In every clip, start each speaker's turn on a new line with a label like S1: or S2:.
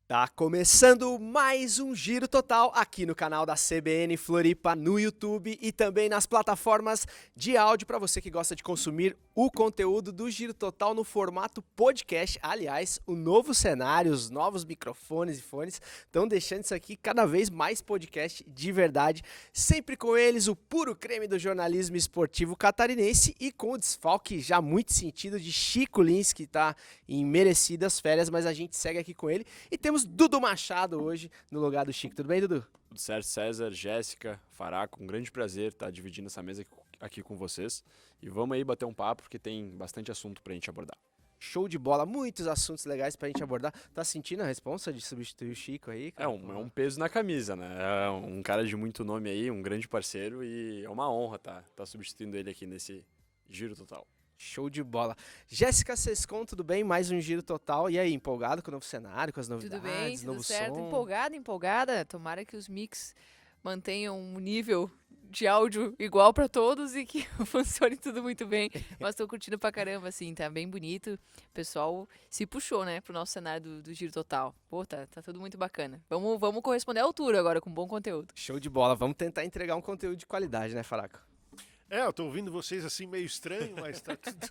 S1: Tá começando mais um Giro Total aqui no canal da CBN Floripa no YouTube e também nas plataformas de áudio para você que gosta de consumir o conteúdo do Giro Total no formato podcast. Aliás, o novo cenário, os novos microfones e fones estão deixando isso aqui cada vez mais podcast de verdade. Sempre com eles, o puro creme do jornalismo esportivo catarinense e com o desfalque já muito sentido de Chico Lins, que está em merecidas férias, mas a gente segue aqui com ele. E temos Dudu Machado hoje no lugar do Chico. Tudo bem, Dudu?
S2: Tudo certo, César, Jéssica, Faraco, um grande prazer estar dividindo essa mesa aqui com vocês. E vamos aí bater um papo, porque tem bastante assunto pra gente abordar.
S1: Show de bola, muitos assuntos legais pra gente abordar. Tá sentindo a responsa de substituir o Chico aí, cara?
S2: É um peso na camisa, né? É um cara de muito nome aí, um grande parceiro, e é uma honra tá substituindo ele aqui nesse Giro Total.
S1: Show de bola. Jéssica Sescon, tudo bem? Mais um Giro Total. E aí, empolgado com o novo cenário, com as novidades,
S3: Tudo bem, tudo
S1: novo
S3: certo.
S1: som?
S3: Empolgada. Tomara que os mix mantenham um nível de áudio igual pra todos e que funcione tudo muito bem. Mas tô curtindo pra caramba, assim, tá bem bonito. O pessoal se puxou, né, pro nosso cenário do Giro Total. Pô, tá tudo muito bacana. Vamos corresponder à altura agora, com bom conteúdo.
S1: Show de bola. Vamos tentar entregar um conteúdo de qualidade, né, Faraco?
S4: Eu tô ouvindo vocês assim meio estranho, mas tá tudo,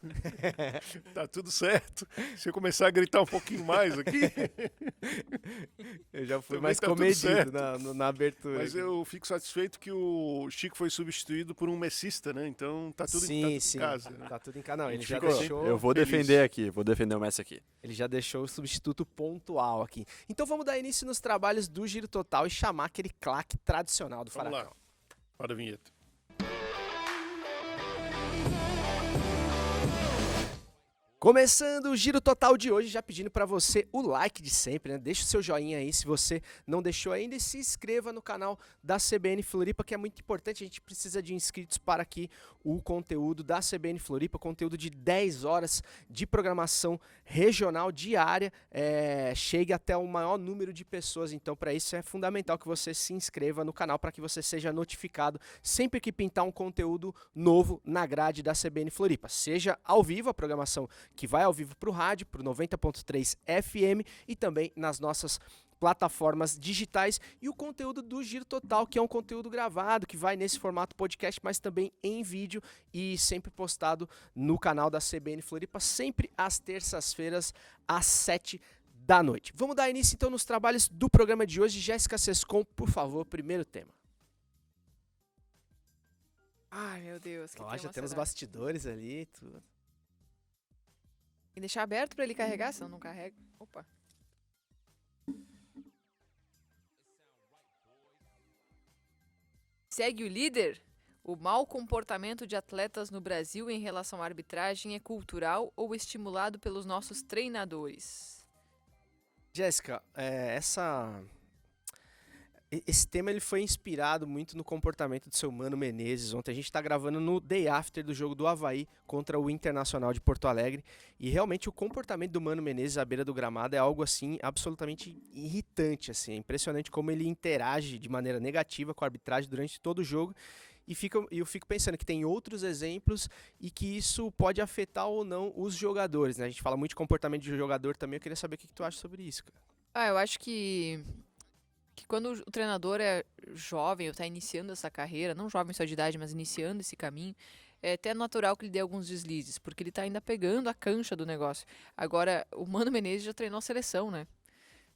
S4: tá tudo certo. Se eu começar a gritar um pouquinho mais aqui,
S1: Eu já fui
S4: Também
S1: mais
S4: tá tudo
S1: comedido
S4: certo.
S1: na abertura.
S4: mas
S1: aqui.
S4: eu fico satisfeito que o Chico foi substituído por um messista, né? Então tá tudo
S1: sim,
S4: em
S1: sim.
S4: casa. Né?
S1: Tá tudo em casa. Não, ele já
S2: Chico,
S1: deixou.
S2: eu vou
S4: feliz.
S2: defender aqui, vou defender o Messi aqui.
S1: Ele já deixou o substituto pontual aqui. Então vamos dar início nos trabalhos do Giro Total e chamar aquele claque tradicional do
S4: Vamos
S1: Faracão.
S4: lá, para a vinheta.
S1: Começando o Giro Total de hoje, já pedindo para você o like de sempre, né? Deixa o seu joinha aí se você não deixou ainda e se inscreva no canal da CBN Floripa, que é muito importante. A gente precisa de inscritos para que o conteúdo da CBN Floripa, conteúdo de 10 horas de programação regional diária, chegue até o maior número de pessoas. Então, para isso é fundamental que você se inscreva no canal para que você seja notificado sempre que pintar um conteúdo novo na grade da CBN Floripa. Seja ao vivo, a programação que vai ao vivo para o rádio, para o 90.3 FM e também nas nossas plataformas digitais e o conteúdo do Giro Total, que é um conteúdo gravado, que vai nesse formato podcast, mas também em vídeo e sempre postado no canal da CBN Floripa, sempre às terças-feiras, às 7 da noite. Vamos dar início então nos trabalhos do programa de hoje. Jéssica Sescon, por favor, primeiro tema.
S3: Ai, meu Deus, que
S1: Ó,
S3: tema
S1: já temos
S3: será?
S1: bastidores ali, tudo.
S3: Tem que deixar aberto pra ele carregar, senão não carrega. Opa. Segue o líder? O mau comportamento de atletas no Brasil em relação à arbitragem é cultural ou estimulado pelos nossos treinadores?
S1: Jéssica, esse tema ele foi inspirado muito no comportamento do seu Mano Menezes. Ontem a gente está gravando no day after do jogo do Avaí contra o Internacional de Porto Alegre e realmente o comportamento do Mano Menezes à beira do gramado é algo assim absolutamente irritante, assim, é impressionante como ele interage de maneira negativa com a arbitragem durante todo o jogo. E eu fico pensando que tem outros exemplos e que isso pode afetar ou não os jogadores, né? A gente fala muito de comportamento de jogador também, eu queria saber o que tu acha sobre isso, cara.
S3: Eu acho que quando o treinador é jovem ou está iniciando essa carreira, não jovem só de idade, mas iniciando esse caminho, é até natural que ele dê alguns deslizes, porque ele está ainda pegando a cancha do negócio. Agora, o Mano Menezes já treinou a seleção, né?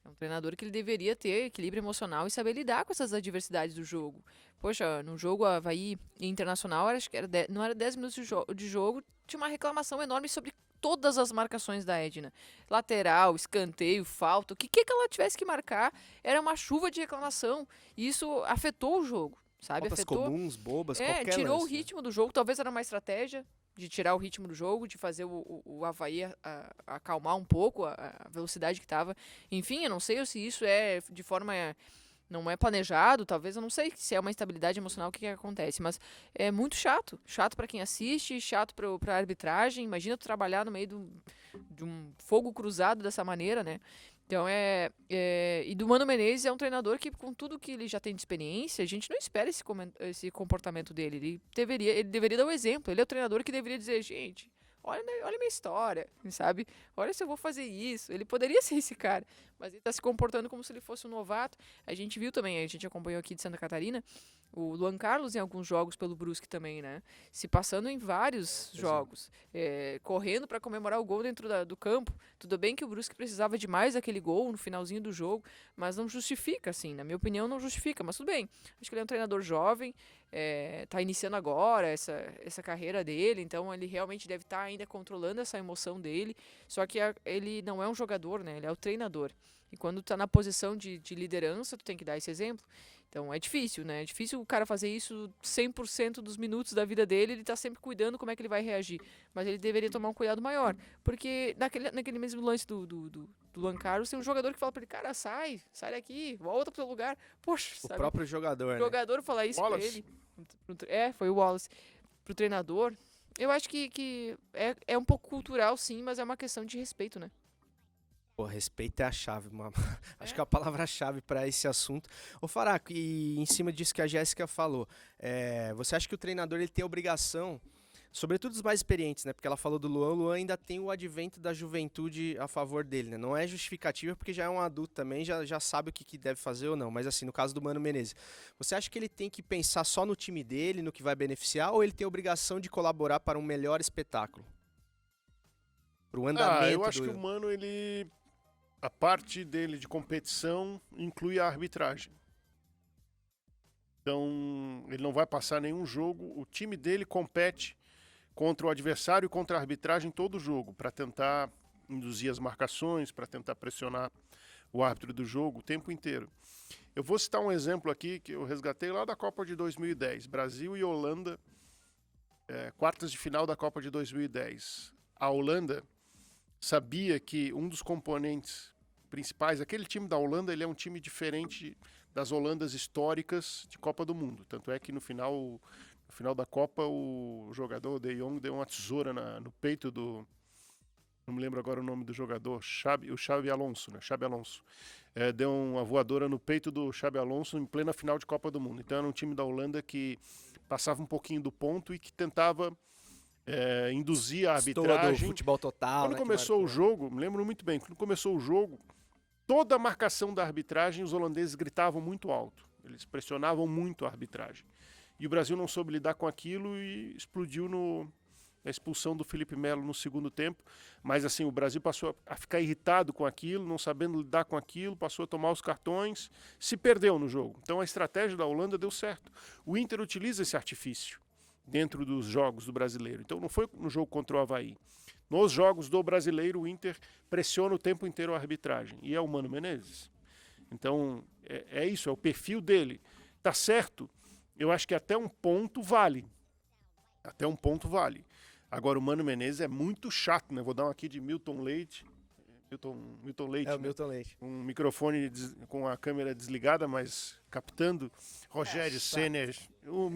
S3: É um treinador que ele deveria ter equilíbrio emocional e saber lidar com essas adversidades do jogo. Poxa, no jogo Avaí e Internacional, acho que não era 10 minutos de jogo, tinha uma reclamação enorme sobre todas as marcações da Edna. Lateral, escanteio, falta, o que ela tivesse que marcar, era uma chuva de reclamação. E isso afetou o jogo, sabe?
S1: Faltas
S3: Afetou,
S1: comuns, bobas, qualquer
S3: tirou o
S1: lance, né?
S3: ritmo do jogo, talvez era uma estratégia de tirar o ritmo do jogo, de fazer o Avaí acalmar um pouco a velocidade que estava. Enfim, eu não sei se isso é de forma... Não é planejado, talvez, eu não sei se é uma instabilidade emocional, o que acontece, mas é muito chato. Chato pra quem assiste, chato pra arbitragem. Imagina tu trabalhar no meio de um fogo cruzado dessa maneira, né? Então e do Mano Menezes é um treinador que, com tudo que ele já tem de experiência, a gente não espera esse comportamento dele. Ele deveria dar o exemplo. Ele é o treinador que deveria dizer, gente, olha a minha história, sabe? Olha se eu vou fazer isso. Ele poderia ser esse cara, mas ele tá se comportando como se ele fosse um novato. A gente viu também, a gente acompanhou aqui de Santa Catarina, o Luan Carlos em alguns jogos pelo Brusque também, né? Se passando em vários jogos, correndo para comemorar o gol dentro do campo. Tudo bem que o Brusque precisava de mais aquele gol no finalzinho do jogo, mas não justifica, assim, na minha opinião não justifica, mas tudo bem. Acho que ele é um treinador jovem, tá iniciando agora essa carreira dele, então ele realmente deve estar ainda controlando essa emoção dele, só que ele não é um jogador, né? Ele é o treinador. E quando tu tá na posição de liderança, tu tem que dar esse exemplo. Então é difícil, né? É difícil o cara fazer isso 100% dos minutos da vida dele, ele tá sempre cuidando como é que ele vai reagir. Mas ele deveria tomar um cuidado maior. Porque naquele mesmo lance do Luan Carlos, tem um jogador que fala pra ele, cara, sai daqui, volta pro seu lugar. Poxa,
S1: O
S3: sabe?
S1: próprio jogador,
S3: O
S1: né?
S3: jogador falar isso pra
S4: Wallace.
S3: ele. Foi o Wallace. Pro treinador. Eu acho que é um pouco cultural, sim, mas é uma questão de respeito, né?
S1: Pô, respeito é a chave, acho que é a palavra-chave para esse assunto. Ô Faraco, e em cima disso que a Jéssica falou, você acha que o treinador ele tem a obrigação, sobretudo os mais experientes, né? Porque ela falou do Luan, o Luan ainda tem o advento da juventude a favor dele, né? Não é justificativa porque já é um adulto também, já sabe o que deve fazer ou não. Mas assim, no caso do Mano Menezes, você acha que ele tem que pensar só no time dele, no que vai beneficiar, ou ele tem a obrigação de colaborar para um melhor espetáculo? Pro andamento
S4: Eu acho que o Mano, a parte dele de competição inclui a arbitragem. Então, ele não vai passar nenhum jogo. O time dele compete contra o adversário e contra a arbitragem todo jogo, para tentar induzir as marcações, para tentar pressionar o árbitro do jogo o tempo inteiro. Eu vou citar um exemplo aqui que eu resgatei lá da Copa de 2010. Brasil e Holanda, quartas de final da Copa de 2010. A Holanda sabia que um dos componentes principais, aquele time da Holanda, ele é um time diferente das Holandas históricas de Copa do Mundo. Tanto é que no final da Copa, o jogador De Jong deu uma tesoura no peito do... Não me lembro agora o nome do jogador, o Xabi Alonso, né? Xabi Alonso. Deu uma voadora no peito do Xabi Alonso em plena final de Copa do Mundo. Então era um time da Holanda que passava um pouquinho do ponto e que tentava induzir a arbitragem.
S1: do futebol total.
S4: Quando começou o jogo, me lembro muito bem, quando começou o jogo, toda a marcação da arbitragem, os holandeses gritavam muito alto. Eles pressionavam muito a arbitragem. E o Brasil não soube lidar com aquilo e explodiu na expulsão do Felipe Melo no segundo tempo. Mas assim, o Brasil passou a ficar irritado com aquilo, não sabendo lidar com aquilo, passou a tomar os cartões, se perdeu no jogo. Então a estratégia da Holanda deu certo. O Inter utiliza esse artifício dentro dos jogos do brasileiro. Então não foi no jogo contra o Avaí. Nos jogos do brasileiro, o Inter pressiona o tempo inteiro a arbitragem. E é o Mano Menezes. Então, é isso, é o perfil dele. Tá certo? Eu acho que até um ponto vale. Até um ponto vale. Agora, o Mano Menezes é muito chato, né? Vou dar um aqui de Milton Leite. Milton Leite,
S1: É o
S4: né?
S1: Milton Leite.
S4: Um microfone com a câmera desligada, mas captando. Rogério Ceni. O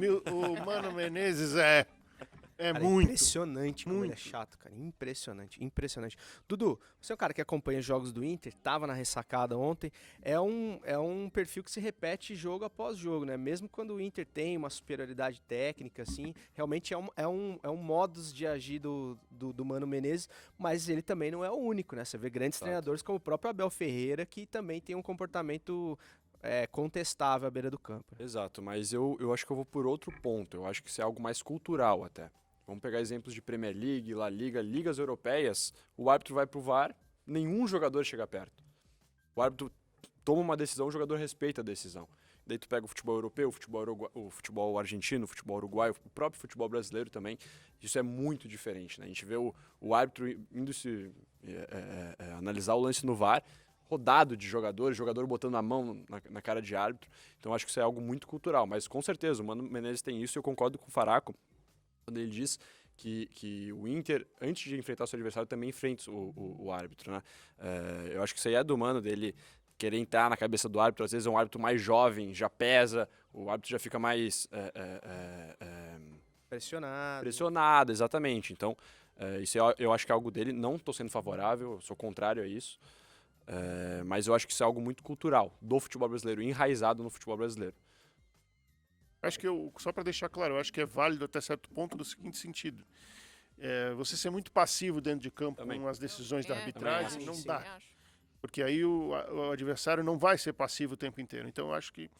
S4: Mano Menezes
S1: Cara,
S4: muito.
S1: Impressionante como ele é chato, cara. Impressionante. Dudu, você é um cara que acompanha os jogos do Inter, tava na ressacada ontem. É um perfil que se repete jogo após jogo, né? Mesmo quando o Inter tem uma superioridade técnica, assim, realmente é um modus de agir do Mano Menezes, mas ele também não é o único, né? Você vê grandes treinadores como o próprio Abel Ferreira, que também tem um comportamento contestável à beira do campo.
S2: Exato, mas eu acho que eu vou por outro ponto. Eu acho que isso é algo mais cultural até. Vamos pegar exemplos de Premier League, La Liga, ligas europeias. O árbitro vai pro VAR, nenhum jogador chega perto. O árbitro toma uma decisão, o jogador respeita a decisão. Daí tu pega o futebol europeu, o futebol argentino, o futebol uruguaio, o próprio futebol brasileiro também. Isso é muito diferente, né? A gente vê o árbitro indo analisar o lance no VAR, rodado de jogador botando a mão na cara de árbitro. Então acho que isso é algo muito cultural. Mas com certeza, o Mano Menezes tem isso e eu concordo com o Faraco quando ele diz que o Inter, antes de enfrentar o seu adversário, também enfrenta o árbitro, né? Eu acho que isso aí é do Mano, dele querer entrar na cabeça do árbitro. Às vezes é um árbitro mais jovem, já pesa, o árbitro já fica mais... Pressionado, exatamente. Então, isso eu acho que é algo dele. Não estou sendo favorável, sou contrário a isso. Mas eu acho que isso é algo muito cultural do futebol brasileiro, enraizado no futebol brasileiro.
S4: Acho que só para deixar claro, eu acho que é válido até certo ponto do seguinte sentido. você ser muito passivo dentro de campo
S2: Também.
S4: com as decisões da
S3: É,
S4: arbitragem,
S1: também
S4: não
S1: acho,
S4: dá.
S3: também acho.
S4: Porque aí o adversário não vai ser passivo o tempo inteiro. Então eu acho que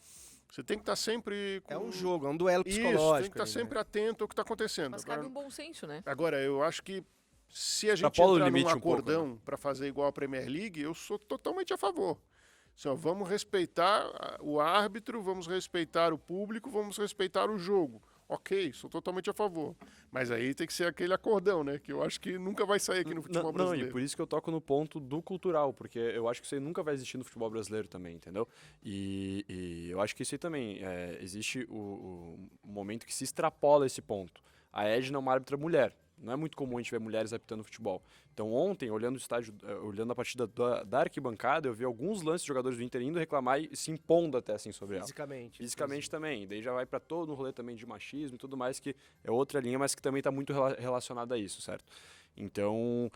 S4: você tem que estar sempre com...
S1: É um jogo, é um duelo
S4: Isso,
S1: psicológico.
S4: tem que estar
S1: ali, né?
S4: sempre atento ao que está acontecendo.
S3: Mas cabe um bom senso, né?
S4: Agora, eu acho que se a gente
S2: Extrapola o
S4: entrar num
S2: limite um pouco,
S4: acordão para fazer igual a Premier League, eu sou totalmente a favor. Assim, ó, vamos respeitar o árbitro, vamos respeitar o público, vamos respeitar o jogo. Ok, sou totalmente a favor. Mas aí tem que ser aquele acordão, né? Que eu acho que nunca vai sair aqui no futebol
S2: Não, e
S4: brasileiro.
S2: por isso que eu toco no ponto do cultural, porque eu acho que isso aí nunca vai existir no futebol brasileiro também, entendeu? E eu acho que isso aí também, existe o momento que se extrapola esse ponto. A Edna é uma árbitra mulher, não é muito comum a gente ver mulheres apitando futebol. Então ontem, olhando o estádio, olhando a partida da arquibancada, eu vi alguns lances de jogadores do Inter indo reclamar e se impondo até assim sobre ela. Fisicamente também. E daí já vai para todo um rolê também de machismo e tudo mais, que é outra linha, mas que também está muito relacionada a isso, certo? Então,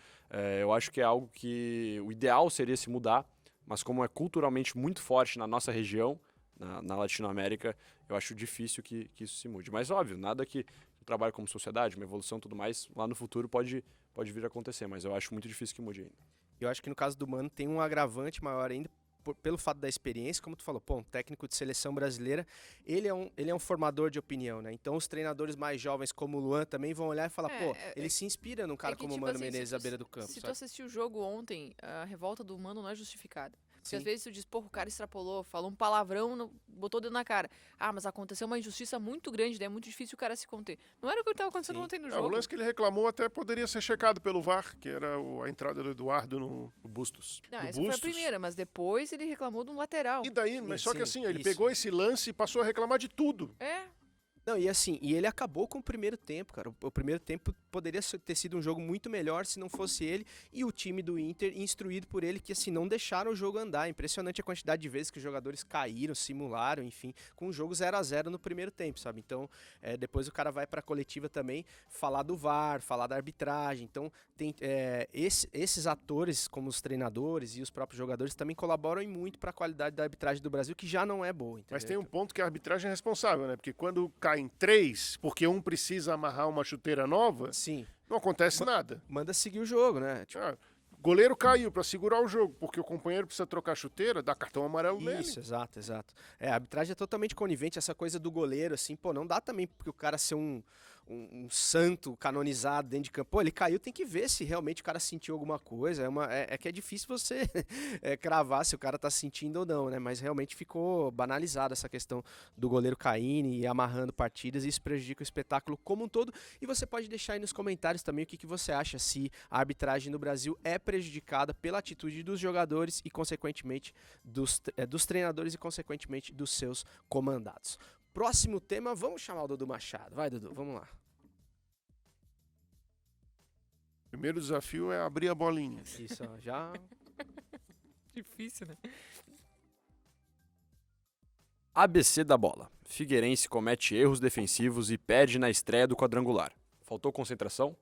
S2: eu acho que é algo que o ideal seria se mudar, mas como é culturalmente muito forte na nossa região, na Latinoamérica, eu acho difícil que isso se mude. Mas óbvio, nada que um trabalho como sociedade, uma evolução e tudo mais, lá no futuro pode vir a acontecer, mas eu acho muito difícil que mude ainda.
S1: Eu acho que no caso do Mano tem um agravante maior ainda, pelo fato da experiência, como tu falou, um técnico de seleção brasileira, ele é um formador de opinião, né? Então os treinadores mais jovens como o Luan também vão olhar e falar, ele se inspira num cara
S3: que,
S1: como o
S3: tipo
S1: Mano
S3: assim,
S1: Menezes à beira do campo,
S3: Se tu
S1: sabe?
S3: assistiu o jogo ontem, a revolta do Mano não é justificada. Porque
S1: Sim.
S3: às vezes tu diz, porra, o cara extrapolou, falou um palavrão, botou o dedo na cara. Ah, mas aconteceu uma injustiça muito grande, daí é muito difícil o cara se conter. Não era o que estava acontecendo
S1: Sim.
S3: ontem no
S4: O
S3: jogo.
S4: lance que ele reclamou até poderia ser checado pelo VAR, que era a entrada do Eduardo no...
S2: O Bustos.
S3: Não,
S4: do
S3: essa foi a
S4: Bustos.
S3: primeira, mas depois ele reclamou de um lateral.
S4: E daí? Mas só que
S1: sim,
S4: assim, ele
S1: isso.
S4: pegou esse lance e passou a reclamar de tudo.
S1: Não, e assim, ele acabou com o primeiro tempo, cara. O primeiro tempo poderia ter sido um jogo muito melhor se não fosse ele e o time do Inter instruído por ele, que assim, não deixaram o jogo andar. Impressionante a quantidade de vezes que os jogadores caíram, simularam, enfim, com o jogo 0-0 no primeiro tempo, sabe? Então, depois o cara vai pra coletiva também falar do VAR, falar da arbitragem. Então, tem esses atores, como os treinadores e os próprios jogadores, também colaboram muito pra qualidade da arbitragem do Brasil, que já não é boa, entendeu?
S4: Mas tem um ponto que a arbitragem é responsável, né? Porque quando caem 3, porque um precisa amarrar uma chuteira nova,
S1: Sim,
S4: não acontece nada.
S1: manda seguir o jogo, né? Tipo,
S4: Goleiro caiu pra segurar o jogo, porque o companheiro precisa trocar a chuteira, dá cartão amarelo nele.
S1: isso, exato. A arbitragem é totalmente conivente, essa coisa do goleiro, assim, não dá também porque o cara ser um santo canonizado dentro de campo. Ele caiu, tem que ver se realmente o cara sentiu alguma coisa. É que é difícil você cravar se o cara tá sentindo ou não, né? Mas realmente ficou banalizada essa questão do goleiro caindo e amarrando partidas, e isso prejudica o espetáculo como um todo. E você pode deixar aí nos comentários também o que você acha, se a arbitragem no Brasil é prejudicada pela atitude dos jogadores e, consequentemente, dos treinadores e, consequentemente, dos seus comandados. Próximo tema, vamos chamar o Dudu Machado. Vai, Dudu, vamos lá.
S4: Primeiro desafio é abrir a bolinha.
S1: Isso, ó, já...
S3: Difícil, né?
S2: ABC da bola. Figueirense comete erros defensivos e perde na estreia do quadrangular. Faltou concentração?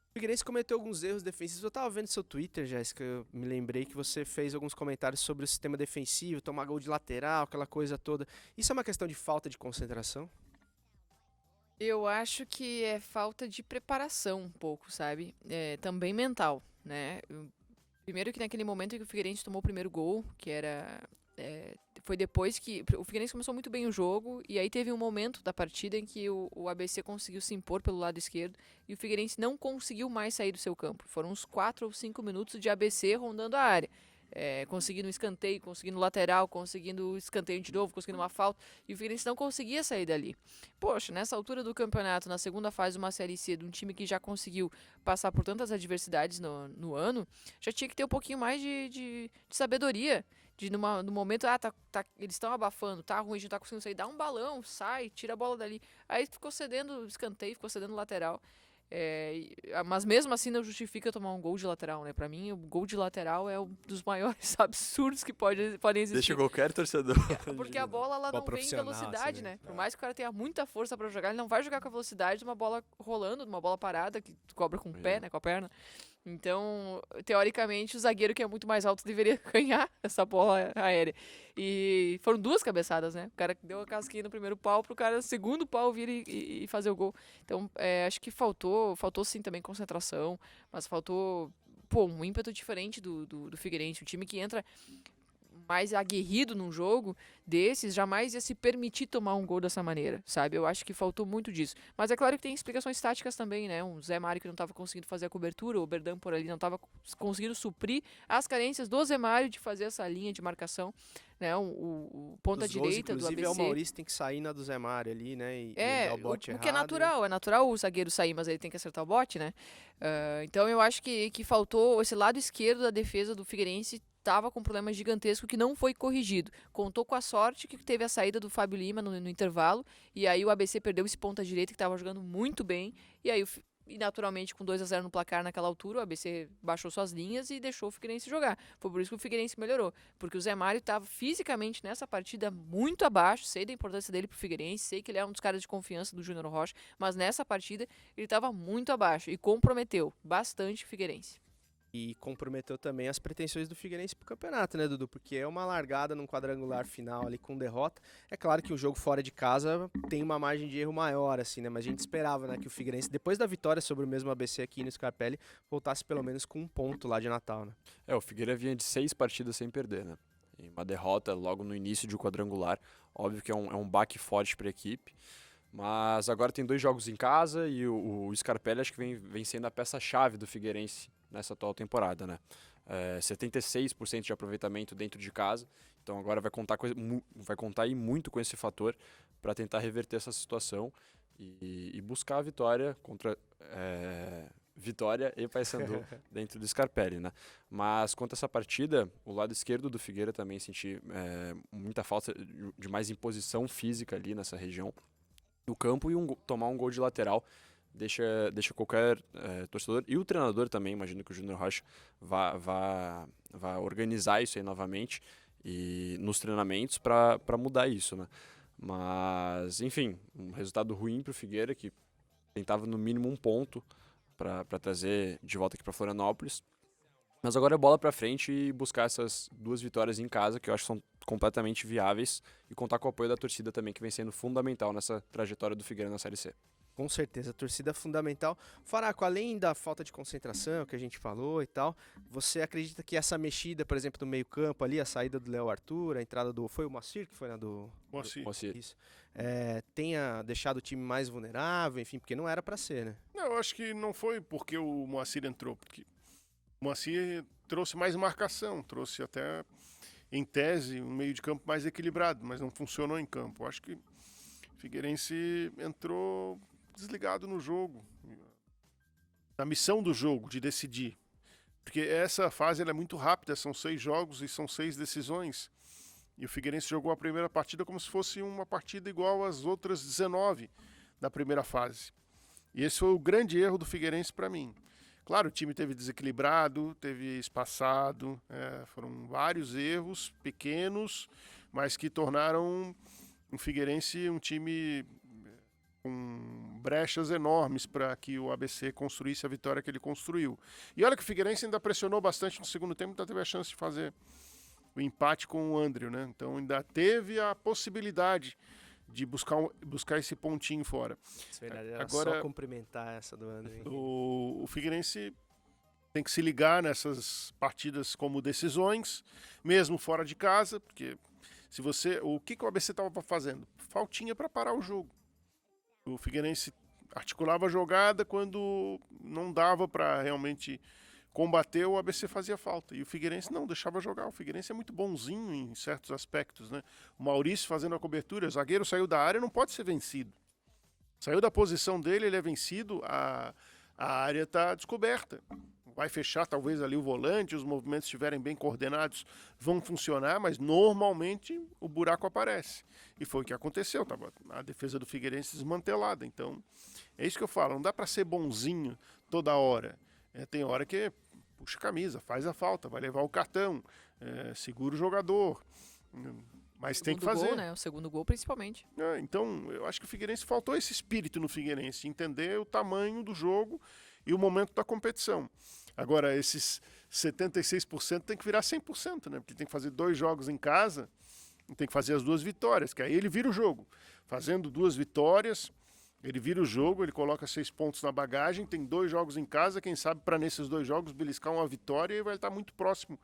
S1: O Figueirense cometeu alguns erros defensivos. Eu tava vendo seu Twitter, Jéssica, eu me lembrei que você fez alguns comentários sobre o sistema defensivo, tomar gol de lateral, aquela coisa toda. Isso é uma questão de falta de concentração?
S3: Eu acho que é falta de preparação um pouco, sabe? Também mental, né? Primeiro que naquele momento em que o Figueirense tomou o primeiro gol, que era... foi depois que... O Figueirense começou muito bem o jogo, e aí teve um momento da partida em que o ABC conseguiu se impor pelo lado esquerdo, e o Figueirense não conseguiu mais sair do seu campo. Foram uns 4 ou 5 minutos de ABC rondando a área. Conseguindo um escanteio, conseguindo lateral, conseguindo escanteio de novo, conseguindo uma falta, e o Figueirense não conseguia sair dali. Poxa, nessa altura do campeonato, na segunda fase de uma Série C, de um time que já conseguiu passar por tantas adversidades no ano, já tinha que ter um pouquinho mais de sabedoria, no momento, eles estão abafando, tá ruim, a gente não tá conseguindo sair, dá um balão, sai, tira a bola dali. Aí ficou cedendo escanteio, ficou cedendo lateral. Mas mesmo assim não justifica tomar um gol de lateral, né? Pra mim, o gol de lateral é um dos maiores absurdos que podem existir.
S2: Deixa qualquer torcedor.
S3: Porque a bola ela não vem em
S1: profissional,
S3: velocidade,
S1: assim,
S3: né? Por mais que o cara tenha muita força pra jogar, ele não vai jogar com a velocidade de uma bola rolando, de uma bola parada, que tu cobra com o pé, né? Com a perna. Então, teoricamente, o zagueiro que é muito mais alto deveria ganhar essa bola aérea. E foram 2 cabeçadas, né? O cara deu a casquinha no primeiro pau pro cara no segundo pau vir e fazer o gol. Então, acho que faltou sim também concentração, mas faltou, pô, um ímpeto diferente do Figueirense. Um time que entra mais aguerrido num jogo desses, jamais ia se permitir tomar um gol dessa maneira, sabe? Eu acho que faltou muito disso. Mas é claro que tem explicações táticas também, né? Um Zé Mário que não estava conseguindo fazer a cobertura, o Berdan por ali não estava conseguindo suprir as carências do Zé Mário de fazer essa linha de marcação, né? O ponta direita do ABC.
S1: Inclusive, é o Maurício tem que sair na do Zé Mário ali, né? E dar o bote
S3: o
S1: errado.
S3: que é natural o zagueiro sair, mas ele tem que acertar o bote, né? Então eu acho que faltou esse lado esquerdo da defesa do Figueirense. Estava com um problema gigantesco que não foi corrigido. Contou com a sorte que teve a saída do Fábio Lima no intervalo, e aí o ABC perdeu esse ponta direita que estava jogando muito bem, e aí naturalmente com 2-0 no placar naquela altura, o ABC baixou suas linhas e deixou o Figueirense jogar. Foi por isso que o Figueirense melhorou, porque o Zé Mário estava fisicamente nessa partida muito abaixo, sei da importância dele pro Figueirense, sei que ele é um dos caras de confiança do Júnior Rocha, mas nessa partida ele estava muito abaixo e comprometeu bastante o Figueirense.
S1: E comprometeu também as pretensões do Figueirense pro campeonato, né, Dudu? Porque é uma largada num quadrangular final ali com derrota. É claro que o jogo fora de casa tem uma margem de erro maior, assim, né? Mas a gente esperava, né, que o Figueirense, depois da vitória sobre o mesmo ABC aqui no Scarpelli, voltasse pelo menos com um ponto lá de Natal, né?
S2: O Figueira vinha de 6 partidas sem perder, né? E uma derrota logo no início de quadrangular. Óbvio que é um baque forte para a equipe. Mas agora tem 2 jogos em casa e o Scarpelli acho que vem sendo a peça-chave do Figueirense nessa atual temporada, né? 76% de aproveitamento dentro de casa, então agora vai contar aí muito com esse fator para tentar reverter essa situação e buscar a vitória contra Vitória e Paysandu dentro do Scarpelli, né? Mas quanto a essa partida, o lado esquerdo do Figueira também senti muita falta de mais imposição física ali nessa região do campo e tomar um gol de lateral deixa qualquer torcedor e o treinador também, imagino que o Júnior Rocha vá organizar isso aí novamente e nos treinamentos para mudar isso, né? Mas, enfim, um resultado ruim para o Figueira, que tentava no mínimo um ponto para trazer de volta aqui para Florianópolis. Mas agora é bola para frente e buscar essas 2 vitórias em casa, que eu acho que são completamente viáveis, e contar com o apoio da torcida também, que vem sendo fundamental nessa trajetória do Figueira na Série C.
S1: Com certeza, a torcida é fundamental. Faraco, além da falta de concentração que a gente falou e tal, você acredita que essa mexida, por exemplo, no meio campo ali, a saída do Léo Arthur, a entrada do... Foi o Moacir que foi na do...
S2: Moacir.
S1: Isso. Tenha deixado o time mais vulnerável, enfim, porque não era pra ser, né?
S4: Não, eu acho que não foi porque o Moacir entrou, porque o Moacir trouxe mais marcação, trouxe até, em tese, um meio de campo mais equilibrado, mas não funcionou em campo. Eu acho que o Figueirense entrou desligado no jogo, na missão do jogo, de decidir. Porque essa fase ela é muito rápida, são 6 jogos e são 6 decisões. E o Figueirense jogou a primeira partida como se fosse uma partida igual às outras 19 da primeira fase. E esse foi o grande erro do Figueirense para mim. Claro, o time teve desequilibrado, teve espaçado, foram vários erros pequenos, mas que tornaram o Figueirense um time com brechas enormes para que o ABC construísse a vitória que ele construiu. E olha que o Figueirense ainda pressionou bastante no segundo tempo, ainda teve a chance de fazer o empate com o André, né? Então ainda teve a possibilidade de buscar esse pontinho fora.
S1: É verdade, era
S4: agora,
S1: só cumprimentar essa do André.
S4: O Figueirense tem que se ligar nessas partidas como decisões, mesmo fora de casa, porque o que o ABC estava fazendo? Faltinha para parar o jogo. O Figueirense articulava a jogada quando não dava para realmente combater, o ABC fazia falta. E o Figueirense não deixava jogar. O Figueirense é muito bonzinho em certos aspectos, né? O Maurício fazendo a cobertura, o zagueiro saiu da área, não pode ser vencido. Saiu da posição dele, ele é vencido, a área está descoberta. Vai fechar talvez ali o volante, os movimentos estiverem bem coordenados, vão funcionar, mas normalmente o buraco aparece. E foi o que aconteceu, estava a defesa do Figueirense desmantelada. Então, é isso que eu falo, não dá para ser bonzinho toda hora. Tem hora que puxa a camisa, faz a falta, vai levar o cartão, segura o jogador, mas tem que fazer.
S3: Gol, né? O segundo gol principalmente.
S4: Então, eu acho que o Figueirense faltou esse espírito no Figueirense, entender o tamanho do jogo e o momento da competição. Agora, esses 76% tem que virar 100%, né? Porque tem que fazer 2 jogos em casa e tem que fazer as 2 vitórias, que aí ele vira o jogo. Fazendo 2 vitórias, ele vira o jogo, ele coloca 6 pontos na bagagem, tem 2 jogos em casa, quem sabe para nesses 2 jogos beliscar uma vitória e vai estar muito próximo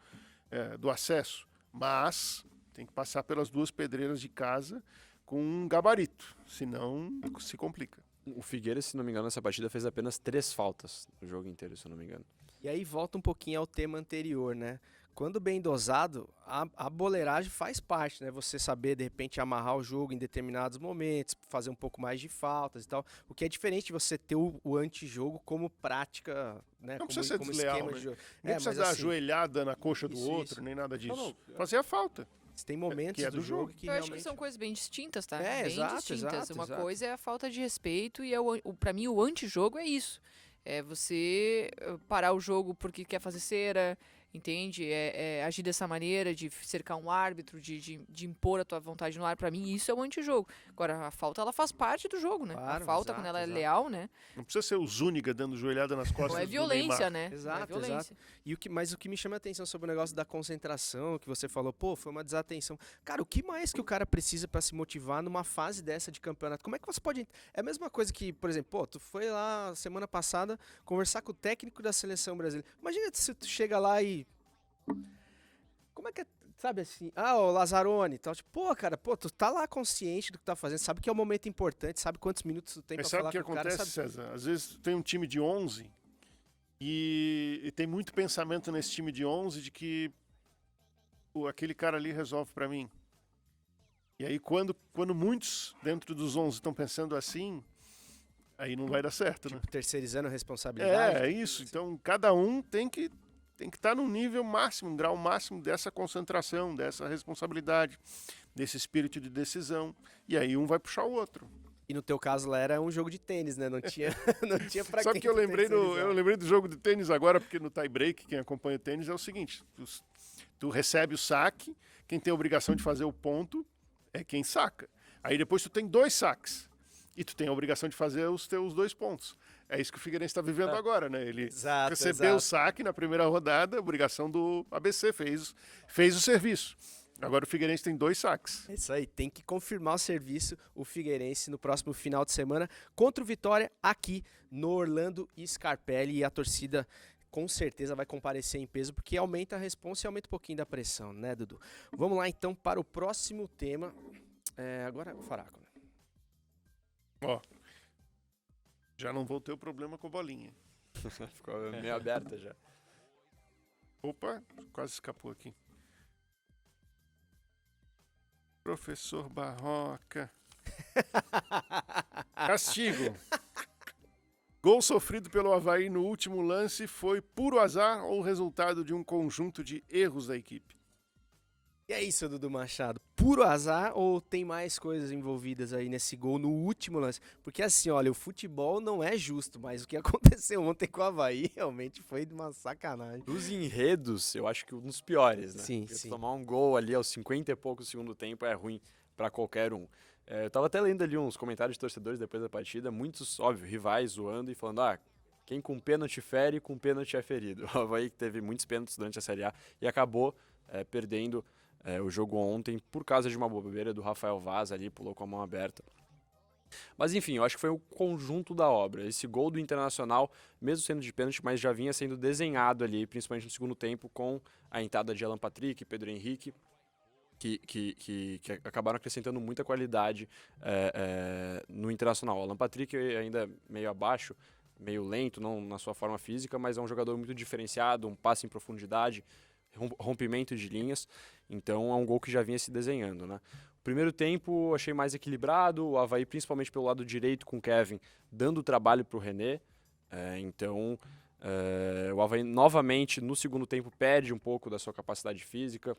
S4: do acesso. Mas tem que passar pelas 2 pedreiras de casa com um gabarito, senão se complica.
S2: O Figueirense, se não me engano, nessa partida fez apenas 3 faltas no jogo inteiro, se eu não me engano.
S1: E aí volta um pouquinho ao tema anterior, né? Quando bem dosado, a boleiragem faz parte, né? Você saber, de repente, amarrar o jogo em determinados momentos, fazer um pouco mais de faltas e tal. O que é diferente de você ter o antijogo como prática, né?
S4: Não
S1: como,
S4: precisa ser
S1: como
S4: desleal,
S1: esquema
S4: né?
S1: de jogo.
S4: Nem precisa
S1: mas
S4: dar
S1: assim,
S4: joelhada na coxa do
S1: isso,
S4: outro,
S1: isso.
S4: nem nada disso.
S2: Não,
S4: Fazer a falta.
S1: tem momentos
S4: que é
S1: do
S4: do
S1: jogo
S4: jogo.
S1: que
S3: Eu acho
S1: realmente...
S3: que são coisas bem distintas, tá?
S1: É,
S3: Bem
S1: exato,
S3: distintas.
S1: exato,
S3: Uma
S1: exato.
S3: coisa é a falta de respeito e para mim o antijogo é isso. É você parar o jogo porque quer fazer cera, entende? É agir dessa maneira, de cercar um árbitro, de impor a tua vontade no ar. Pra mim, isso é o antijogo. Agora, a falta, ela faz parte do jogo, né?
S1: Claro,
S3: a falta,
S1: exato,
S3: quando ela é
S1: exato.
S3: leal, né?
S4: Não precisa ser o Zúñiga dando joelhada nas costas
S3: Não é
S4: do
S3: violência,
S4: Neymar.
S3: né? Não é
S1: Exato,
S3: violência.
S1: Mas o que me chama a atenção sobre o negócio da concentração, que você falou, pô, foi uma desatenção. Cara, o que mais que o cara precisa pra se motivar numa fase dessa de campeonato? Como é que você pode... É a mesma coisa que, por exemplo, pô, tu foi lá semana passada conversar com o técnico da seleção brasileira. Imagina se tu chega lá e... Como é que é? Sabe assim, o Lazzaroni e tal, tipo, pô, cara, pô, tu tá lá consciente do que tá fazendo, sabe que é um momento importante, sabe quantos minutos tu tem
S4: Mas
S1: pra
S4: sabe
S1: falar
S4: o que
S1: com o cara,
S4: acontece,
S1: sabe?
S4: César? Às vezes tem um time de 11 e tem muito pensamento nesse time de 11 de que aquele cara ali resolve pra mim. E aí quando muitos dentro dos 11 estão pensando assim, aí não vai dar certo, né?
S1: Tipo, terceirizando a responsabilidade.
S4: É isso. Então cada um tem que estar num nível máximo, um grau máximo dessa concentração, dessa responsabilidade, desse espírito de decisão. E aí um vai puxar o outro.
S1: E no teu caso lá era um jogo de tênis, né? Não tinha, não tinha pra
S4: Só
S1: quem
S4: que eu
S1: tu
S4: lembrei
S1: terceirizar.
S4: do jogo de tênis agora, porque no tie break, quem acompanha o tênis é o seguinte: tu recebe o saque, quem tem a obrigação de fazer o ponto é quem saca. Aí depois tu tem 2 saques e tu tem a obrigação de fazer os teus 2 pontos. É isso que o Figueirense está vivendo agora, né? Ele
S1: Exato,
S4: recebeu o
S1: exato.
S4: saque na primeira rodada, obrigação do ABC, fez o serviço. Agora o Figueirense tem 2 saques.
S1: É isso aí, tem que confirmar o serviço o Figueirense no próximo final de semana contra o Vitória aqui no Orlando Scarpelli, e a torcida com certeza vai comparecer em peso porque aumenta a responsa e aumenta um pouquinho da pressão, né, Dudu? Vamos lá então para o próximo tema. Agora o Faraco.
S4: Ó, já não vou ter o problema com a bolinha.
S2: Ficou meio aberta já.
S4: Opa, quase escapou aqui. Professor Barroca. Castigo. Gol sofrido pelo Avaí no último lance foi puro azar ou resultado de um conjunto de erros da equipe?
S1: E é isso, Dudu Machado. Puro azar ou tem mais coisas envolvidas aí nesse gol no último lance? Porque assim, olha, o futebol não é justo, mas o que aconteceu ontem com o Avaí realmente foi de uma sacanagem.
S2: Dos enredos, eu acho que um dos piores, né?
S1: Sim,
S2: Porque
S1: sim.
S2: tomar um gol ali aos 50 e poucos do segundo tempo é ruim pra qualquer um. Eu tava até lendo ali uns comentários de torcedores depois da partida, muitos, óbvio, rivais zoando e falando, quem com pênalti fere, com pênalti é ferido. O Avaí teve muitos pênaltis durante a Série A e acabou perdendo o jogo ontem por causa de uma bobeira do Rafael Vaz ali, pulou com a mão aberta. Mas enfim, eu acho que foi o conjunto da obra. Esse gol do Internacional, mesmo sendo de pênalti, mas já vinha sendo desenhado ali, principalmente no segundo tempo, com a entrada de Alan Patrick e Pedro Henrique, que acabaram acrescentando muita qualidade no Internacional. O Alan Patrick ainda meio abaixo, meio lento, não na sua forma física, mas é um jogador muito diferenciado, um passe em profundidade, rompimento de linhas, então é um gol que já vinha se desenhando, né? O primeiro tempo achei mais equilibrado, o Avaí principalmente pelo lado direito com o Kevin dando trabalho para o René, então o Avaí novamente no segundo tempo perde um pouco da sua capacidade física,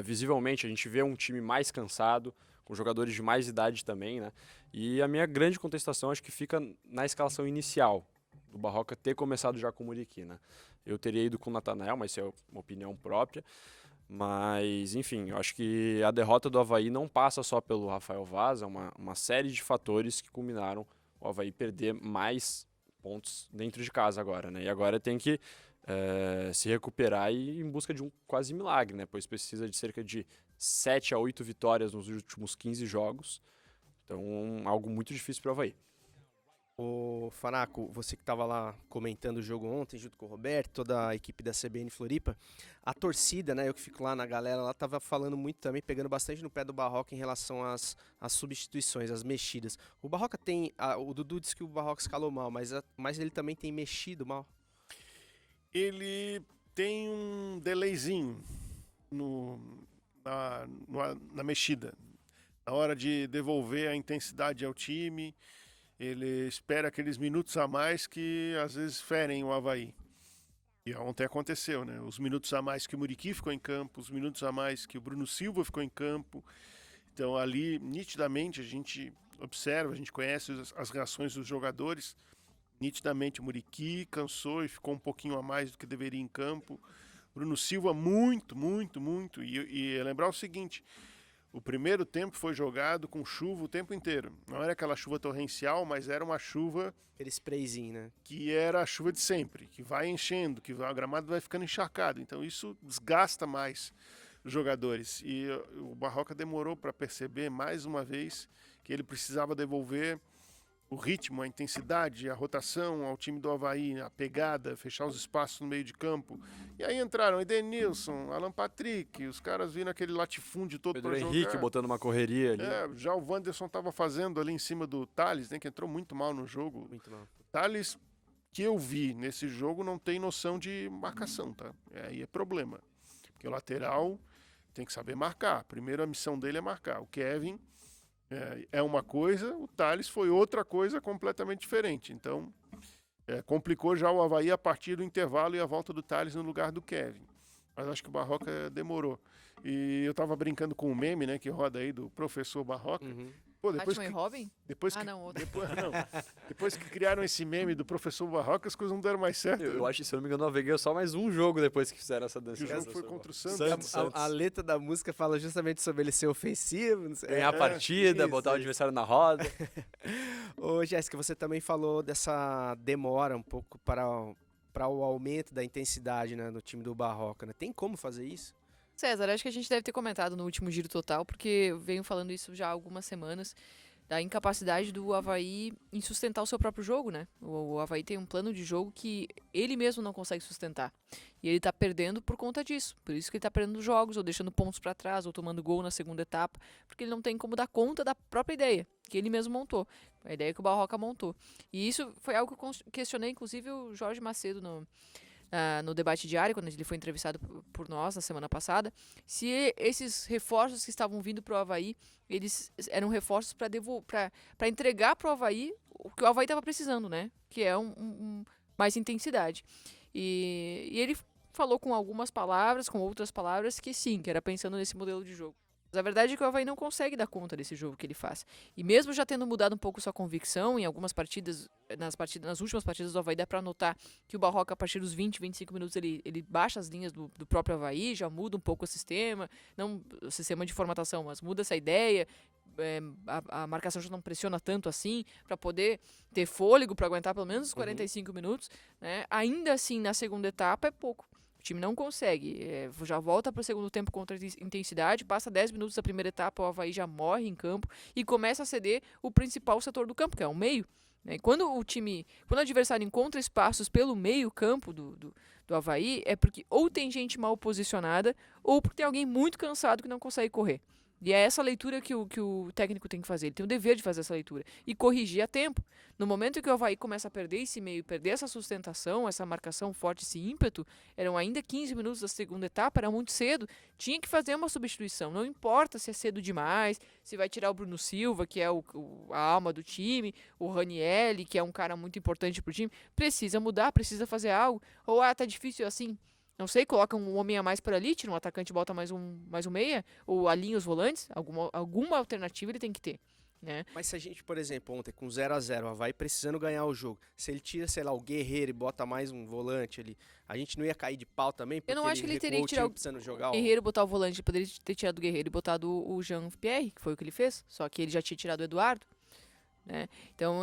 S2: visivelmente a gente vê um time mais cansado, com jogadores de mais idade também, né? E a minha grande contestação acho que fica na escalação inicial do Barroca ter começado já com o Muriqui, né? Eu teria ido com o Natanael, mas isso é uma opinião própria. Mas, enfim, eu acho que a derrota do Avaí não passa só pelo Rafael Vaz, é uma série de fatores que culminaram o Avaí perder mais pontos dentro de casa agora, né? E agora tem que se recuperar e ir em busca de um quase milagre, né? Pois precisa de cerca de 7 a 8 vitórias nos últimos 15 jogos. Então, algo muito difícil para o Avaí.
S1: Ô, Fanaco, você que estava lá comentando o jogo ontem, junto com o Roberto, toda a equipe da CBN Floripa, a torcida, né, eu que fico lá na galera, ela tava falando muito também, pegando bastante no pé do Barroca em relação às substituições, às mexidas. O Barroca tem, o Dudu disse que o Barroca escalou mal, mas ele também tem mexido mal.
S4: Ele tem um delayzinho na mexida. Na hora de devolver a intensidade ao time, ele espera aqueles minutos a mais que às vezes ferem o Avaí. E ontem aconteceu, né? Os minutos a mais que o Muriqui ficou em campo, os minutos a mais que o Bruno Silva ficou em campo. Então ali, nitidamente, a gente observa, a gente conhece as reações dos jogadores. Nitidamente o Muriqui cansou e ficou um pouquinho a mais do que deveria em campo. Bruno Silva muito. E lembrar o seguinte, o primeiro tempo foi jogado com chuva o tempo inteiro. Não era aquela chuva torrencial, mas era uma chuva...
S1: Aquele sprayzinho, né?
S4: Que era a chuva de sempre, que vai enchendo, que o gramado vai ficando encharcado. Então isso desgasta mais os jogadores. E o Barroca demorou para perceber, mais uma vez, que ele precisava devolver o ritmo, a intensidade, a rotação ao time do Avaí, a pegada, fechar os espaços no meio de campo. E aí entraram Edenilson, Alan Patrick, os caras viram aquele latifúndio todo para jogar.
S2: Pedro Henrique botando uma correria ali.
S4: Já o Wanderson estava fazendo ali em cima do Thales, né, que entrou muito mal no jogo.
S1: Muito mal.
S4: Thales, que eu vi nesse jogo, não tem noção de marcação, tá? Aí é problema. Porque o lateral tem que saber marcar. Primeiro a missão dele é marcar. O Kevin é uma coisa, o Thales foi outra coisa completamente diferente. Então, complicou já o Avaí a partir do intervalo e a volta do Thales no lugar do Kevin. Mas acho que o Barroca demorou. E eu tava brincando com o meme, né, que roda aí do professor Barroca.
S1: Uhum.
S4: Pô, depois
S3: Batman e Robin?
S4: não,
S3: outro.
S4: depois que criaram esse meme do professor Barroca, as coisas não deram mais certo.
S2: Eu acho que, se eu não me engano, o Avaí ganhou só mais um jogo depois que fizeram essa dança.
S4: O jogo foi contra o Santos.
S1: A letra da música fala justamente sobre ele ser ofensivo. Não sei.
S2: Ganhar a partida,
S1: isso,
S2: botar o
S1: isso.
S2: adversário na roda.
S1: Ô, Jéssica, você também falou dessa demora um pouco para o aumento da intensidade, né, no time do Barroca, né? Tem como fazer isso?
S3: César, acho que a gente deve ter comentado no último Giro Total, porque eu venho falando isso já há algumas semanas, da incapacidade do Avaí em sustentar o seu próprio jogo, né? O Avaí tem um plano de jogo que ele mesmo não consegue sustentar. E ele tá perdendo por conta disso. Por isso que ele tá perdendo jogos, ou deixando pontos para trás, ou tomando gol na segunda etapa, porque ele não tem como dar conta da própria ideia, que ele mesmo montou. A ideia que o Barroca montou. E isso foi algo que eu questionei, inclusive, o Jorge Macedo no debate diário, quando ele foi entrevistado por nós na semana passada, se esses reforços que estavam vindo para o Avaí, eles eram reforços para entregar para o Avaí o que o Avaí estava precisando, né? Que é mais intensidade. E ele falou com algumas palavras, com outras palavras, que sim, que era pensando nesse modelo de jogo. Mas a verdade é que o Avaí não consegue dar conta desse jogo que ele faz. E mesmo já tendo mudado um pouco sua convicção, em algumas partidas, nas últimas partidas do Avaí, dá pra notar que o Barroca, a partir dos 20, 25 minutos, ele baixa as linhas do próprio Avaí, já muda um pouco o sistema, não o sistema de formatação, mas muda essa ideia, a marcação já não pressiona tanto assim, para poder ter fôlego para aguentar pelo menos os 45 minutos, né? Ainda assim, na segunda etapa é pouco. O time não consegue, já volta para o segundo tempo contra intensidade, passa 10 minutos da primeira etapa, o Avaí já morre em campo e começa a ceder o principal setor do campo, que é o meio. Né? Quando o adversário encontra espaços pelo meio campo do Avaí, é porque ou tem gente mal posicionada, ou porque tem alguém muito cansado que não consegue correr. E é essa leitura que o técnico tem que fazer. Ele tem o dever de fazer essa leitura e corrigir a tempo. No momento que o Avaí começa a perder esse meio, perder essa sustentação, essa marcação forte, esse ímpeto, eram ainda 15 minutos da segunda etapa, era muito cedo, tinha que fazer uma substituição. Não importa se é cedo demais, se vai tirar o Bruno Silva, que é a alma do time, o Ranieri, que é um cara muito importante pro time, precisa mudar, precisa fazer algo. Ou, tá difícil assim. Não sei, coloca um homem a mais por ali, tira um atacante e bota mais um meia, ou alinha os volantes, alguma alternativa ele tem que ter, né?
S1: Mas se a gente, por exemplo, ontem com 0-0, o Avaí precisando ganhar o jogo, se ele tira, sei lá, o Guerreiro e bota mais um volante ali, a gente não ia cair de pau também?
S3: Eu não acho que ele teria que tirar o Guerreiro, botar o volante, ele poderia ter tirado o Guerreiro e botado o Jean-Pierre, que foi o que ele fez, só que ele já tinha tirado o Eduardo. né? Então,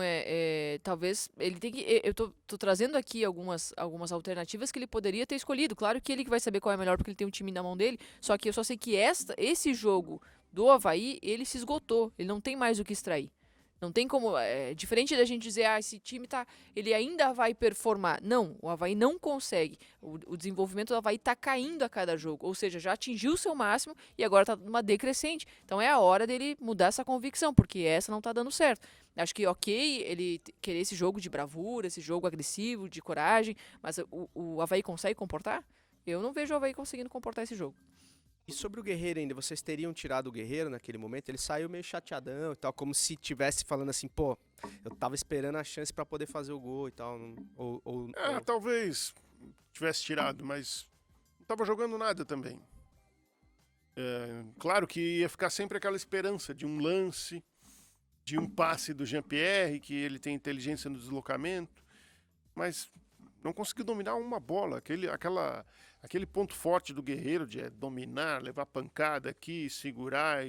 S3: talvez ele tem que... Eu tô trazendo aqui algumas alternativas que ele poderia ter escolhido. Claro que ele que vai saber qual é melhor, porque ele tem um time na mão dele. Só que eu só sei que esse jogo do Avaí, ele se esgotou. Ele não tem mais o que extrair. Não tem como... diferente da gente dizer, esse time ele ainda vai performar. Não, o Avaí não consegue. O desenvolvimento do Avaí tá caindo a cada jogo. Ou seja, já atingiu o seu máximo e agora tá numa decrescente. Então é a hora dele mudar essa convicção, porque essa não tá dando certo. Acho que ok ele querer esse jogo de bravura, esse jogo agressivo, de coragem, mas o Avaí consegue comportar? Eu não vejo o Avaí conseguindo comportar esse jogo.
S1: E sobre o Guerreiro ainda, vocês teriam tirado o Guerreiro naquele momento? Ele saiu meio chateadão e tal, como se tivesse falando assim, pô, eu tava esperando a chance pra poder fazer o gol e tal. Ou...
S4: Talvez tivesse tirado, mas não tava jogando nada também. Claro que ia ficar sempre aquela esperança de um lance, de um passe do Jean-Pierre, que ele tem inteligência no deslocamento, mas não conseguiu dominar uma bola. Aquele ponto forte do Guerreiro de dominar, levar pancada aqui, segurar.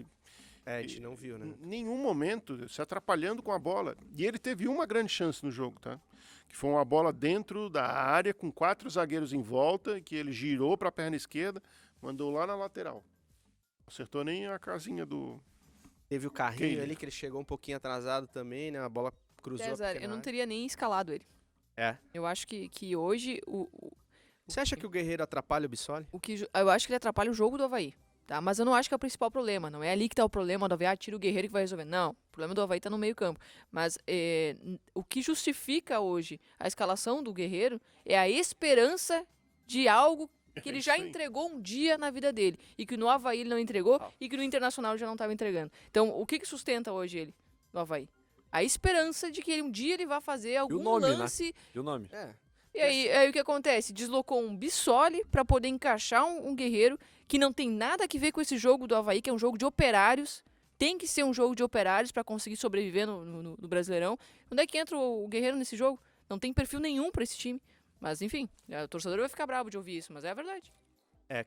S1: a gente não viu, né?
S4: Em nenhum momento se atrapalhando com a bola. E ele teve uma grande chance no jogo, tá? Que foi uma bola dentro da área, com 4 zagueiros em volta, que ele girou para a perna esquerda, mandou lá na lateral. Não acertou nem a casinha do...
S1: Teve o carrinho ali, que ele chegou um pouquinho atrasado também, né? A bola cruzou.
S3: César, eu não teria nem escalado ele. Eu acho que hoje
S1: Você acha que o Guerreiro atrapalha o Bissoli?
S3: eu acho que ele atrapalha o jogo do Avaí, tá? Mas eu não acho que é o principal problema. Não é ali que tá o problema do Avaí, tira o Guerreiro que vai resolver. Não, o problema do Avaí tá no meio campo. Mas o que justifica hoje a escalação do Guerreiro é a esperança de algo que ele já entregou um dia na vida dele. E que no Avaí ele não entregou e que no Internacional ele já não estava entregando. Então, o que sustenta hoje ele no Avaí? A esperança de que um dia ele vai fazer algum lance...
S2: Né? E o nome?
S3: E aí o que acontece? Deslocou um Bissoli para poder encaixar um Guerreiro que não tem nada a ver com esse jogo do Avaí, que é um jogo de operários. Tem que ser um jogo de operários para conseguir sobreviver no Brasileirão. Onde é que entra o Guerreiro nesse jogo? Não tem perfil nenhum para esse time. Mas enfim, o torcedor vai ficar bravo de ouvir isso, mas é a verdade.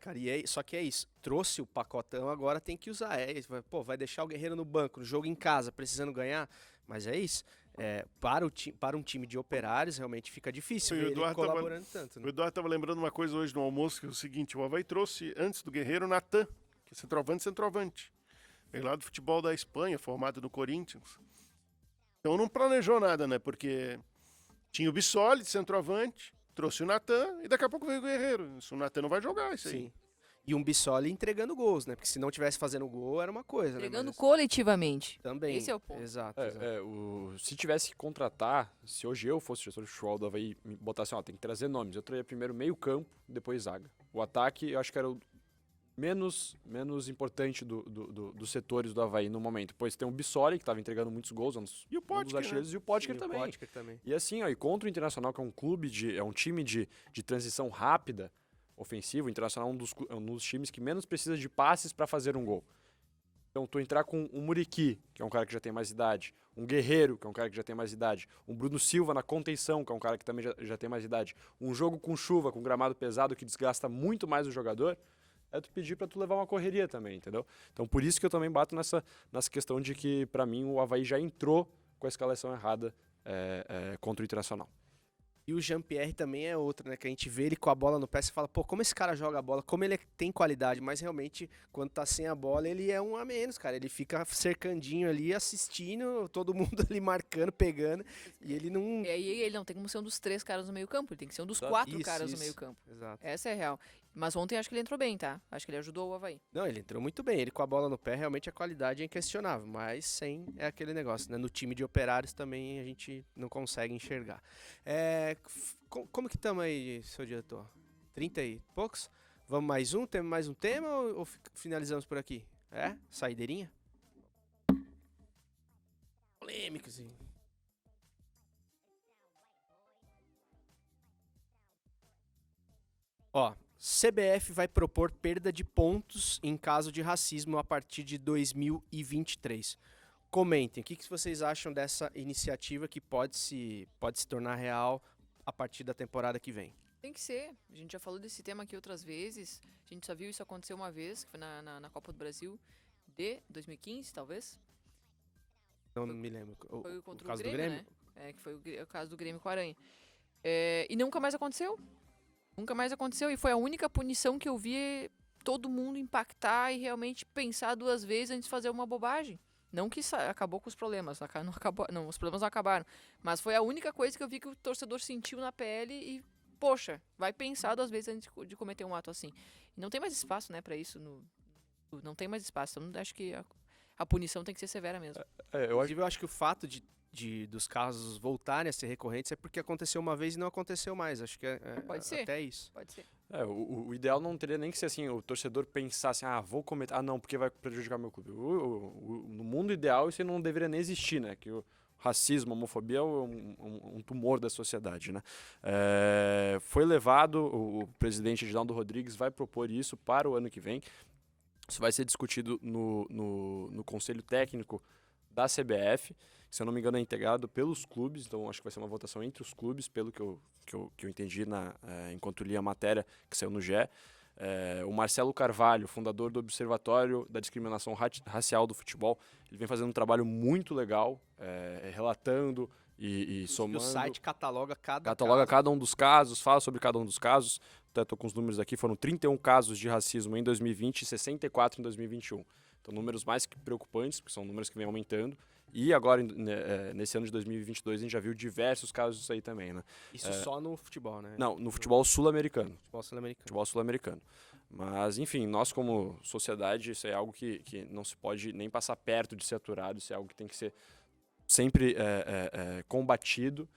S1: Cara, só que é isso. Trouxe o pacotão, agora tem que usar. Vai deixar o Guerreiro no banco, no jogo em casa, precisando ganhar. Mas é isso. Para um time de operários, realmente fica difícil ver ele colaborando tanto. Né?
S4: O Eduardo estava lembrando uma coisa hoje no almoço, que é o seguinte: o Avaí trouxe, antes do Guerreiro, o Natan, que é centroavante. Veio lá do futebol da Espanha, formado no Corinthians. Então não planejou nada, né? Porque tinha o Bissoli de centroavante, trouxe o Natan e daqui a pouco veio o Guerreiro. O Natan não vai jogar isso aí.
S1: Sim. E um Bissoli entregando gols, né? Porque se não tivesse fazendo gol, era uma coisa,
S3: entregando
S1: né?
S3: coletivamente.
S1: Também.
S3: Esse é o ponto.
S1: Exato.
S2: Se tivesse que contratar, se hoje eu fosse gestor de futebol do Avaí, me botasse, tem que trazer nomes. Eu traria primeiro meio campo, depois zaga. O ataque, eu acho que era o menos importante dos setores do Avaí no momento. Pois tem o Bissoli, que estava entregando muitos gols, um dos artilheiros, e o Potker também. E assim, e contra o Internacional, que é um clube, é um time de transição rápida, ofensivo, o Internacional é um dos times que menos precisa de passes para fazer um gol. Então, tu entrar com um Muriqui, que é um cara que já tem mais idade, um Guerreiro, que é um cara que já tem mais idade, um Bruno Silva na contenção, que é um cara que também já tem mais idade, um jogo com chuva, com gramado pesado, que desgasta muito mais o jogador, é tu pedir para tu levar uma correria também, entendeu? Então, por isso que eu também bato nessa questão de que, para mim, o Avaí já entrou com a escalação errada contra o Internacional.
S1: E o Jean-Pierre também é outro, né? Que a gente vê ele com a bola no pé, você fala, pô, como esse cara joga a bola, como ele tem qualidade, mas realmente, quando tá sem a bola, ele é um a menos, cara. Ele fica cercandinho ali, assistindo, todo mundo ali marcando, pegando, e ele não...
S3: E aí ele não tem como ser um dos 3 caras no meio campo, ele tem que ser um dos 4 caras no meio campo.
S1: Exato.
S3: Essa é a real. Mas ontem acho que ele entrou bem, tá? Acho que ele ajudou o Avaí.
S1: Não, ele entrou muito bem. Ele com a bola no pé, realmente a qualidade é inquestionável. Mas sem é aquele negócio, né? No time de operários também a gente não consegue enxergar. Como que estamos aí, seu diretor? 30 e poucos? Vamos mais um? Temos mais um tema ou finalizamos por aqui? Saideirinha? Polêmico, sim. CBF vai propor perda de pontos em caso de racismo a partir de 2023. Comentem, o que vocês acham dessa iniciativa que pode se tornar real a partir da temporada que vem?
S3: Tem que ser. A gente já falou desse tema aqui outras vezes. A gente só viu isso acontecer uma vez, que foi na Copa do Brasil de 2015, talvez.
S1: Não me lembro.
S3: Foi contra o
S1: caso do
S3: Grêmio,
S1: Grêmio?
S3: né? Que foi o caso do Grêmio com a Aranha. E nunca mais aconteceu. Nunca mais aconteceu. E foi a única punição que eu vi todo mundo impactar e realmente pensar 2 vezes antes de fazer uma bobagem. Não que acabou com os problemas. Não acabou, não, os problemas não acabaram. Mas foi a única coisa que eu vi que o torcedor sentiu na pele e, poxa, vai pensar 2 vezes antes de cometer um ato assim. E não tem mais espaço, né, pra isso. Não tem mais espaço. Então, acho que a punição tem que ser severa mesmo.
S1: Inclusive, eu acho que o fato dos casos voltarem a ser recorrentes é porque aconteceu uma vez e não aconteceu mais. Acho que
S3: Pode ser.
S1: até isso.
S3: Pode ser.
S2: O ideal não teria nem que ser assim, o torcedor pensar assim, vou cometer, não, porque vai prejudicar meu clube. No mundo ideal isso aí não deveria nem existir, né? Que o racismo, a homofobia é um tumor da sociedade, né? Foi levado, o presidente Edinaldo Rodrigues vai propor isso para o ano que vem. Isso vai ser discutido no Conselho Técnico da CBF, que, se eu não me engano, é integrado pelos clubes, então acho que vai ser uma votação entre os clubes, pelo que eu entendi enquanto li a matéria que saiu no GE. O Marcelo Carvalho, fundador do Observatório da Discriminação Racial do Futebol, ele vem fazendo um trabalho muito legal, relatando e somando.
S1: O site cataloga
S2: Cataloga cada um dos casos, fala sobre cada um dos casos. Até estou com os números aqui, foram 31 casos de racismo em 2020 e 64 em 2021. Então, números mais que preocupantes, porque são números que vêm aumentando. E agora, nesse ano de 2022, a gente já viu diversos casos disso aí também, né?
S1: Isso só no futebol, né?
S2: Não, no futebol sul-americano.
S1: Futebol sul-americano.
S2: Futebol sul-americano. Mas, enfim, nós como sociedade, isso é algo que não se pode nem passar perto de ser aturado, isso é algo que tem que ser sempre combatido.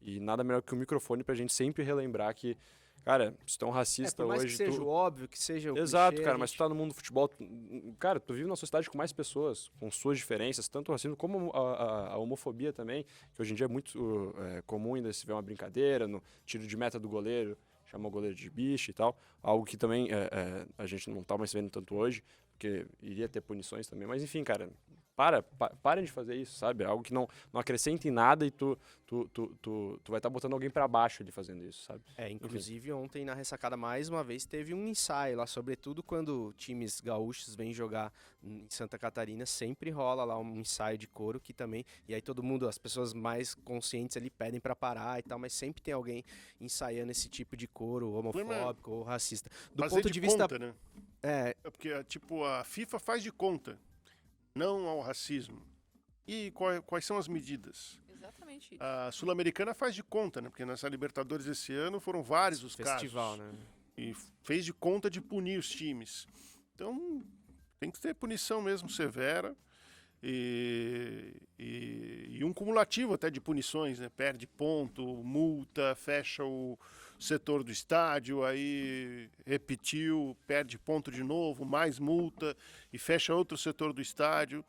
S2: E nada melhor que o microfone pra gente sempre relembrar que, cara, se tu é um racista
S1: por mais
S2: hoje...
S1: que seja o óbvio, que seja o
S2: Exato,
S1: clichê,
S2: cara, mas tu tá no mundo do futebol, cara, tu vive numa sociedade com mais pessoas, com suas diferenças, tanto o racismo como a homofobia também, que hoje em dia é muito comum ainda se ver uma brincadeira, no tiro de meta do goleiro, chama o goleiro de bicho e tal, algo que também a gente não tá mais vendo tanto hoje, porque iria ter punições também, mas enfim, cara, parem de fazer isso, sabe? Algo que não acrescenta em nada e tu vai estar botando alguém pra baixo ali fazendo isso, sabe?
S1: Inclusive ontem na Ressacada mais uma vez teve um ensaio lá, sobretudo quando times gaúchos vêm jogar em Santa Catarina, sempre rola lá um ensaio de coro que também, e aí todo mundo, as pessoas mais conscientes ali pedem pra parar e tal, mas sempre tem alguém ensaiando esse tipo de coro homofóbico ou racista. Do
S4: Fazer
S1: ponto de vista...
S4: conta, né?
S1: É
S4: porque, tipo, a FIFA faz de conta, não ao racismo. E quais são as medidas?
S3: Exatamente isso.
S4: A Sul-Americana faz de conta, né? Porque nessa Libertadores esse ano foram vários os
S1: festival,
S4: casos.
S1: né?
S4: E fez de conta de punir os times. Então, tem que ter punição mesmo severa. E um cumulativo até de punições, né? Perde ponto, multa, fecha o setor do estádio, aí repetiu, perde ponto de novo, mais multa e fecha outro setor do estádio.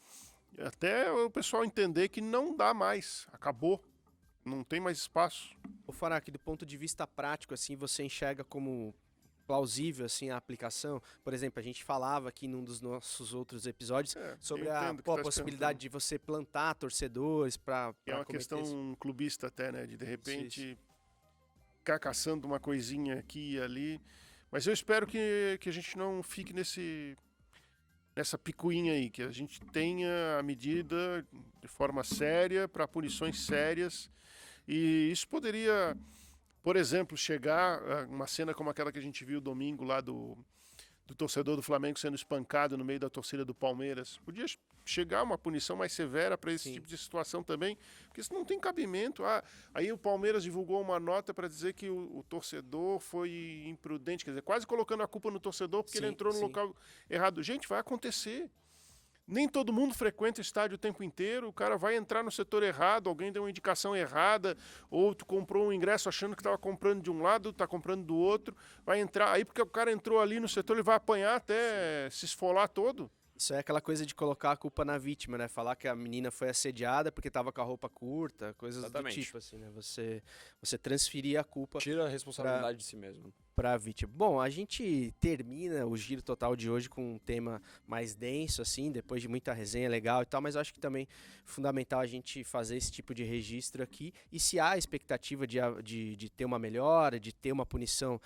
S4: Até o pessoal entender que não dá mais, acabou, não tem mais espaço.
S1: Vou falar aqui do ponto de vista prático, assim, você enxerga como plausível assim a aplicação? Por exemplo, a gente falava aqui num dos nossos outros episódios sobre a possibilidade de você plantar torcedores para
S4: é uma questão clubista até, né? De repente ficar caçando uma coisinha aqui e ali. Mas eu espero que a gente não fique nessa picuinha aí, que a gente tenha a medida de forma séria para punições sérias. E isso poderia, por exemplo, chegar a uma cena como aquela que a gente viu domingo lá do torcedor do Flamengo sendo espancado no meio da torcida do Palmeiras. Podia chegar uma punição mais severa para esse tipo de situação também, porque isso não tem cabimento. Aí o Palmeiras divulgou uma nota para dizer que o torcedor foi imprudente, quer dizer, quase colocando a culpa no torcedor porque ele entrou no local errado. Gente, vai acontecer. Nem todo mundo frequenta o estádio o tempo inteiro, o cara vai entrar no setor errado, alguém deu uma indicação errada, ou tu comprou um ingresso achando que estava comprando de um lado, está comprando do outro, vai entrar, aí porque o cara entrou ali no setor, ele vai apanhar até se esfolar todo.
S1: Isso é aquela coisa de colocar a culpa na vítima, né? Falar que a menina foi assediada porque estava com a roupa curta, coisas do tipo, assim, né? Você transferir a culpa...
S2: Tira a responsabilidade de si mesmo.
S1: pra vítima. Bom, a gente termina o Giro Total de hoje com um tema mais denso, assim, depois de muita resenha legal e tal, mas eu acho que também é fundamental a gente fazer esse tipo de registro aqui, e se há a expectativa de ter uma melhora, de ter uma punição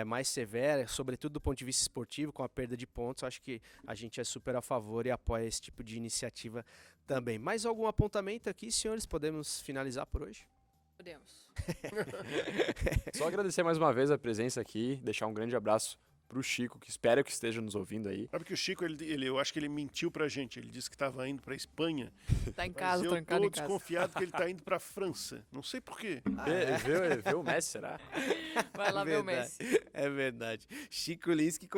S1: mais severa, sobretudo do ponto de vista esportivo, com a perda de pontos, eu acho que a gente é super a favor e apoia esse tipo de iniciativa também. Mais algum apontamento aqui, senhores? Podemos finalizar por hoje?
S3: Podemos.
S2: Só agradecer mais uma vez a presença aqui, deixar um grande abraço pro Chico, que espero que esteja nos ouvindo aí.
S4: Sabe que o Chico, eu acho que ele mentiu pra gente. Ele disse que estava indo pra Espanha.
S3: Tá em
S4: Mas
S3: casa,
S4: eu
S3: trancado
S4: tô
S3: em casa.
S4: desconfiado que ele tá indo pra França. Não sei por quê.
S2: Vê o Messi, será?
S3: Vai lá ver o
S1: verdade.
S3: Messi.
S1: É verdade. Chico Lins que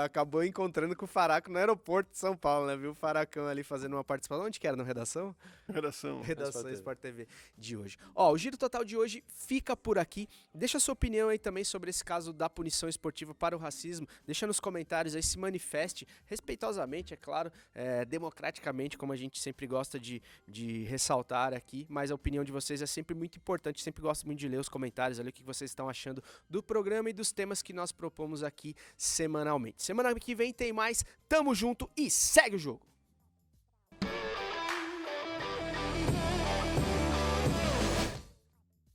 S1: acabou encontrando com o Faraco no aeroporto de São Paulo, né? Viu o Faracão ali fazendo uma participação. Onde que era? No Redação?
S4: Redação.
S1: Redação
S2: TV.
S1: Sport TV de hoje. Ó, o Giro Total de hoje fica por aqui. Deixa a sua opinião aí também sobre esse caso da punição esportiva para o racismo. Deixa nos comentários aí, se manifeste respeitosamente, é claro, democraticamente, como a gente sempre gosta de ressaltar aqui, mas a opinião de vocês é sempre muito importante, sempre gosto muito de ler os comentários ali, o que vocês estão achando do programa e dos temas que nós propomos aqui semanalmente. Semana que vem tem mais, tamo junto e segue o jogo!